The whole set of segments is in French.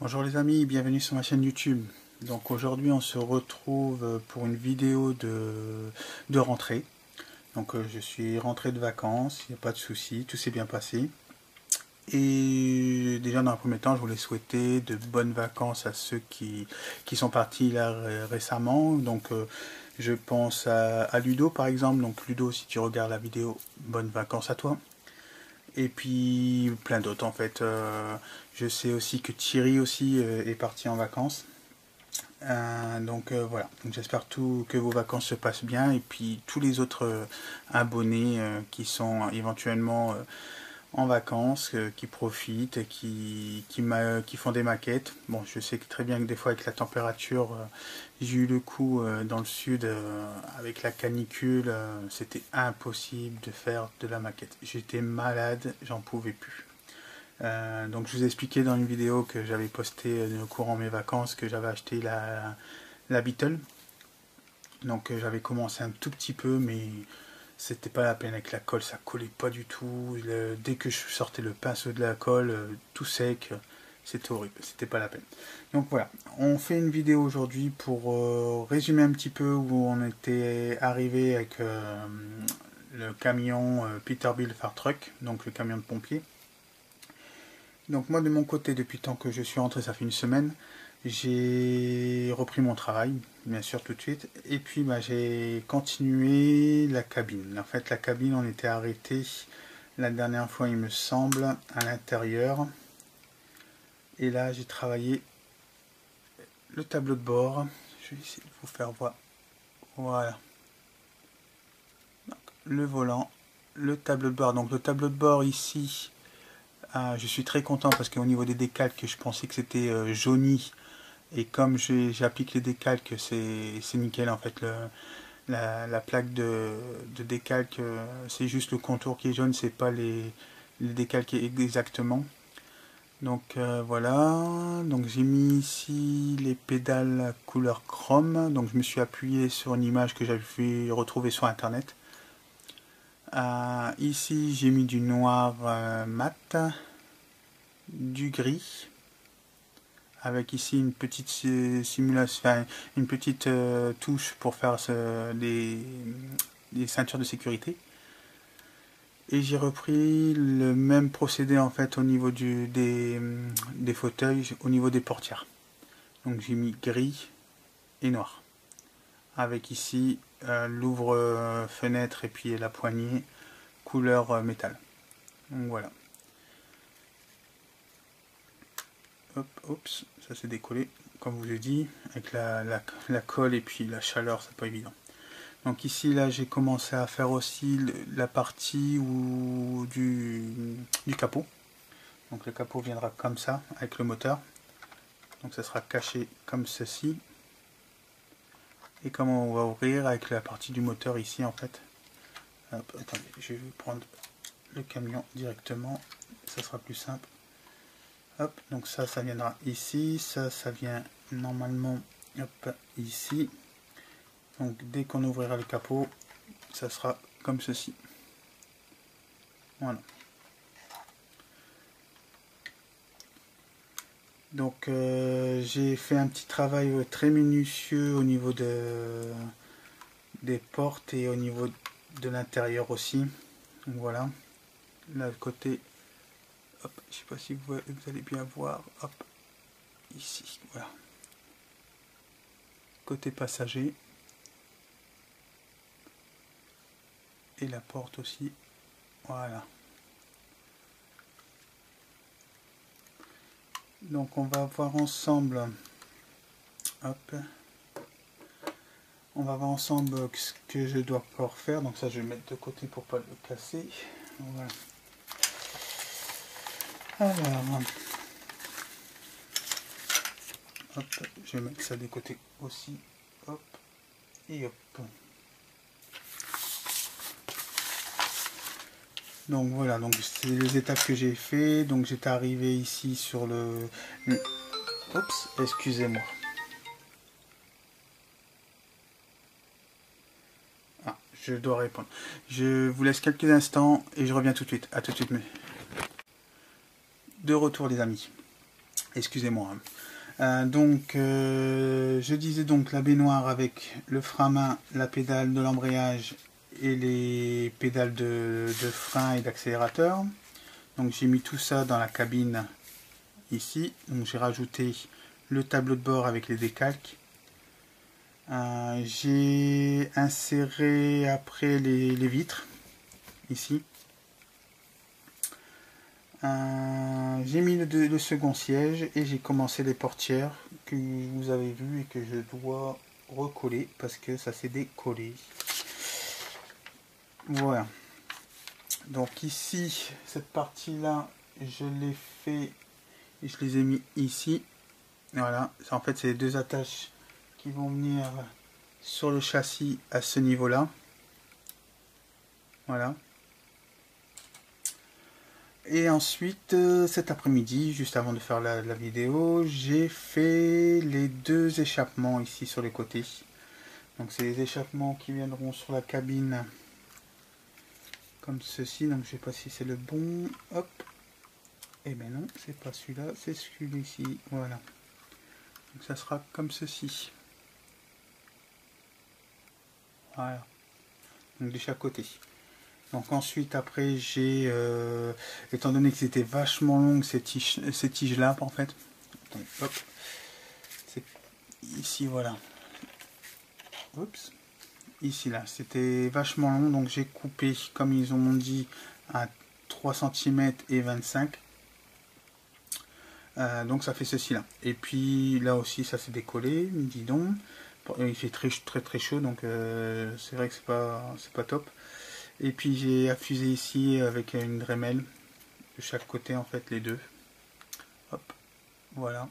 Bonjour les amis, bienvenue sur ma chaîne YouTube. Donc aujourd'hui on se retrouve pour une vidéo de rentrée. Donc je suis rentré de vacances, il n'y a pas de souci, tout s'est bien passé. Et déjà dans un premier temps je voulais souhaiter de bonnes vacances à ceux qui sont partis là récemment. Donc je pense à Ludo par exemple. Donc Ludo, si tu regardes la vidéo, bonnes vacances à toi. Et puis plein d'autres en fait. Je sais aussi que Thierry aussi est parti en vacances. Donc voilà, donc j'espère que vos vacances se passent bien. Et puis tous les autres abonnés qui sont éventuellement en vacances, qui profitent, qui font des maquettes. Bon, je sais que très bien que des fois avec la température, j'ai eu le coup dans le sud avec la canicule, c'était impossible de faire de la maquette. J'étais malade, j'en pouvais plus. Donc je vous ai expliqué dans une vidéo que j'avais posté au courant de mes vacances que j'avais acheté la Beetle. Donc j'avais commencé un tout petit peu, mais c'était pas la peine avec la colle, ça collait pas du tout. Dès que je sortais le pinceau de la colle, tout sec, c'était horrible, c'était pas la peine. Donc voilà, on fait une vidéo aujourd'hui pour résumer un petit peu où on était arrivé avec le camion Peterbilt Fire Truck, donc le camion de pompier. Donc moi de mon côté, depuis le temps que je suis rentré, ça fait une semaine, j'ai repris mon travail, bien sûr tout de suite, et puis j'ai continué la cabine. En fait la cabine, on était arrêté la dernière fois il me semble à l'intérieur, et là j'ai travaillé le tableau de bord. Je vais essayer de vous faire voir, voilà, donc, le volant, le tableau de bord. Donc le tableau de bord ici, je suis très content parce qu'au niveau des décalques, je pensais que c'était jauni. Et comme j'applique les décalques, c'est nickel en fait. La plaque de décalque, c'est juste le contour qui est jaune, c'est pas les décalques exactement. Donc voilà, donc j'ai mis ici les pédales couleur chrome. Donc je me suis appuyé sur une image que j'avais retrouvée sur internet. Ici j'ai mis du noir mat, du gris, avec ici une petite simulation, enfin, une petite touche pour faire des ceintures de sécurité. Et j'ai repris le même procédé en fait au niveau des fauteuils, au niveau des portières. Donc j'ai mis gris et noir, avec ici l'ouvre-fenêtre et puis la poignée couleur métal. Donc voilà. Hop, oups, ça s'est décollé, comme je vous ai dit, avec la colle et puis la chaleur, c'est pas évident. Donc ici, là, j'ai commencé à faire aussi la partie du capot. Donc le capot viendra comme ça, avec le moteur. Donc ça sera caché comme ceci. Et comme on va ouvrir avec la partie du moteur ici, en fait. Hop, attendez, je vais prendre le camion directement, ça sera plus simple. Hop, donc ça viendra ici, ça vient normalement hop, ici. Donc dès qu'on ouvrira le capot, ça sera comme ceci. Voilà. Donc j'ai fait un petit travail très minutieux au niveau des portes et au niveau de l'intérieur aussi. Donc voilà, là le côté, hop, je sais pas si vous allez bien voir, hop, ici, voilà. Côté passager. Et la porte aussi, voilà. Donc on va voir ensemble, hop, on va voir ensemble ce que je dois pouvoir faire. Donc ça je vais le mettre de côté pour pas le casser. Voilà. Alors, hop, je vais mettre ça de côté aussi, hop, et hop. Donc voilà, donc c'est les étapes que j'ai fait. Donc j'étais arrivé ici sur le... Oups, excusez-moi. Ah, je dois répondre. Je vous laisse quelques instants et je reviens tout de suite. À tout de suite. De retour les amis. Excusez-moi. Je disais donc la baignoire avec le frein à main, la pédale de l'embrayage et les pédales de frein et d'accélérateur. Donc j'ai mis tout ça dans la cabine ici. Donc j'ai rajouté le tableau de bord avec les décalques. J'ai inséré après les vitres ici. J'ai mis le second siège et j'ai commencé les portières que vous avez vues et que je dois recoller parce que ça s'est décollé. Voilà. Donc ici, cette partie là, je l'ai fait et je les ai mis ici. Voilà. En fait, c'est les deux attaches qui vont venir sur le châssis à ce niveau là. Voilà. Et ensuite, cet après-midi, juste avant de faire la vidéo, j'ai fait les deux échappements ici sur les côtés. Donc c'est les échappements qui viendront sur la cabine comme ceci. Donc je sais pas si c'est le bon. Hop. Et ben non, c'est pas celui-là, c'est celui-ci. Voilà. Donc ça sera comme ceci. Voilà. Donc de chaque côté. Donc ensuite, après, j'ai, étant donné que c'était vachement long ces tiges là en fait, donc, hop, c'est ici, voilà, oups, ici là, c'était vachement long, donc j'ai coupé, comme ils ont dit, à 3 cm et 25, donc ça fait ceci là. Et puis là aussi, ça s'est décollé, dis donc, il fait très chaud, donc c'est vrai que c'est pas top. Et puis j'ai affusé ici avec une Dremel de chaque côté, en fait, les deux. Hop, voilà.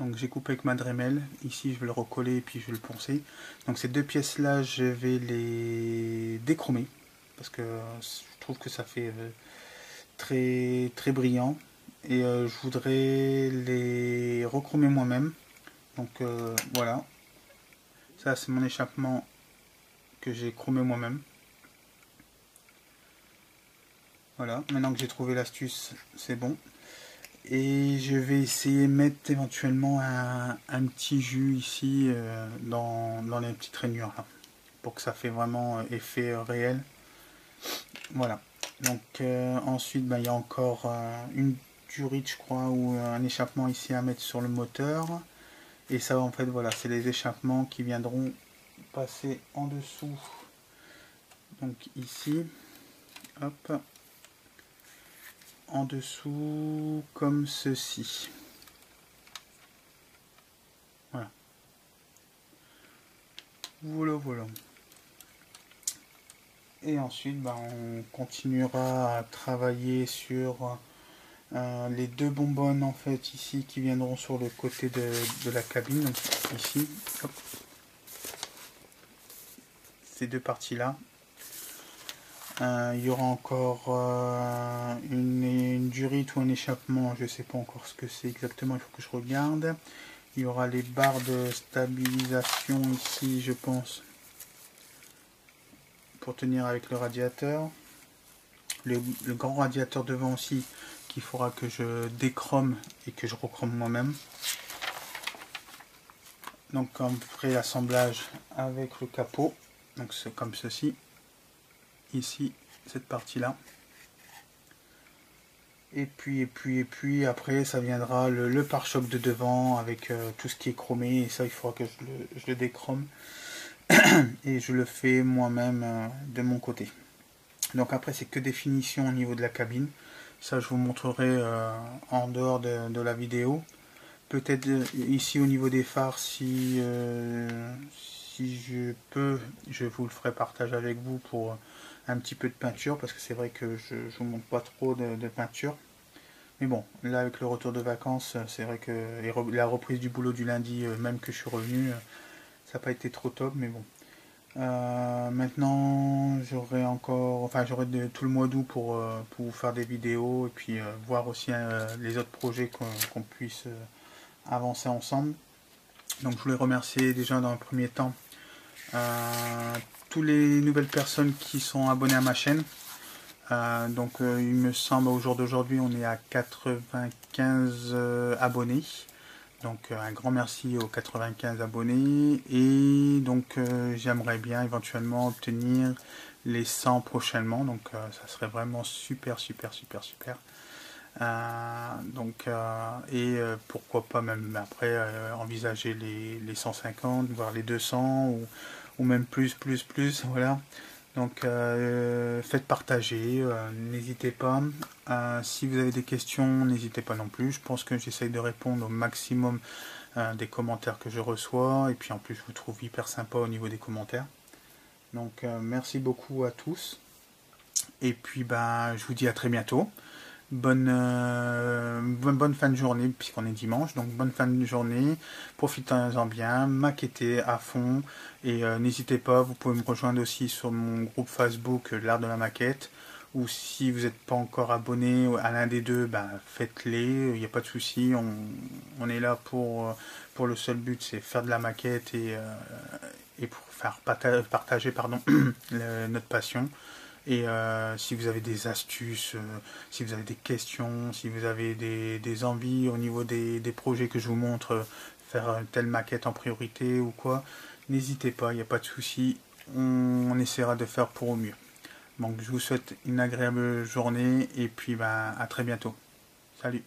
Donc j'ai coupé avec ma Dremel. Ici je vais le recoller et puis je vais le poncer. Donc ces deux pièces là, je vais les déchromer parce que je trouve que ça fait très brillant. Et je voudrais les rechromer moi-même. Donc voilà. Ça c'est mon échappement que j'ai chromé moi-même. Voilà, maintenant que j'ai trouvé l'astuce, c'est bon. Et je vais essayer de mettre éventuellement un petit jus ici dans les petites rainures là, pour que ça fait vraiment effet réel. Voilà. Donc ensuite, il y a encore une durite, je crois, ou un échappement ici à mettre sur le moteur. Et ça, en fait, voilà, c'est les échappements qui viendront passer en dessous. Donc ici, hop. En dessous comme ceci. Voilà. Voilà. Et ensuite, on continuera à travailler sur les deux bonbonnes en fait ici qui viendront sur le côté de la cabine. Donc, ici, hop. Ces deux parties là. Il y aura encore une durite ou un échappement, je ne sais pas encore ce que c'est exactement, il faut que je regarde. Il y aura les barres de stabilisation ici, je pense, pour tenir avec le radiateur. Le grand radiateur devant aussi, qu'il faudra que je déchrome et que je rechrome moi-même. Donc après l'assemblage avec le capot, donc c'est comme ceci. Ici, cette partie là, et puis après ça viendra le pare-choc de devant avec tout ce qui est chromé, et ça il faudra que je le déchrome et je le fais moi-même de mon côté. Donc après c'est que des finitions au niveau de la cabine, ça je vous montrerai en dehors de la vidéo. Peut-être ici au niveau des phares, si je peux, je vous le ferai partage avec vous pour un petit peu de peinture, parce que c'est vrai que je ne vous montre pas trop de peinture. Mais bon, là avec le retour de vacances, c'est vrai que la reprise du boulot du lundi, même que je suis revenu, ça n'a pas été trop top, mais bon. Maintenant, j'aurai tout le mois d'août pour vous faire des vidéos et puis voir aussi les autres projets qu'on puisse avancer ensemble. Donc je voulais remercier déjà dans un premier temps toutes les nouvelles personnes qui sont abonnées à ma chaîne. Donc il me semble au jour d'aujourd'hui on est à 95 abonnés. Donc un grand merci aux 95 abonnés. Et donc j'aimerais bien éventuellement obtenir les 100 prochainement. Donc ça serait vraiment super. Pourquoi pas même après envisager les 150, voire les 200 ou même plus, voilà. Donc faites partager, n'hésitez pas. Si vous avez des questions, n'hésitez pas non plus. Je pense que j'essaye de répondre au maximum des commentaires que je reçois. Et puis en plus, je vous trouve hyper sympa au niveau des commentaires. Donc merci beaucoup à tous. Et puis je vous dis à très bientôt. Bonne fin de journée, puisqu'on est dimanche, donc bonne fin de journée, profitez-en bien, maquettez à fond, et n'hésitez pas, vous pouvez me rejoindre aussi sur mon groupe Facebook, l'art de la maquette, ou si vous n'êtes pas encore abonné à l'un des deux, faites-les, il n'y a pas de souci, on est là pour le seul but, c'est faire de la maquette et pour faire partager notre passion. Et si vous avez des astuces, si vous avez des questions, si vous avez des envies au niveau des projets que je vous montre, faire telle maquette en priorité ou quoi, n'hésitez pas, il n'y a pas de souci, on essaiera de faire pour au mieux. Donc je vous souhaite une agréable journée et puis à très bientôt. Salut!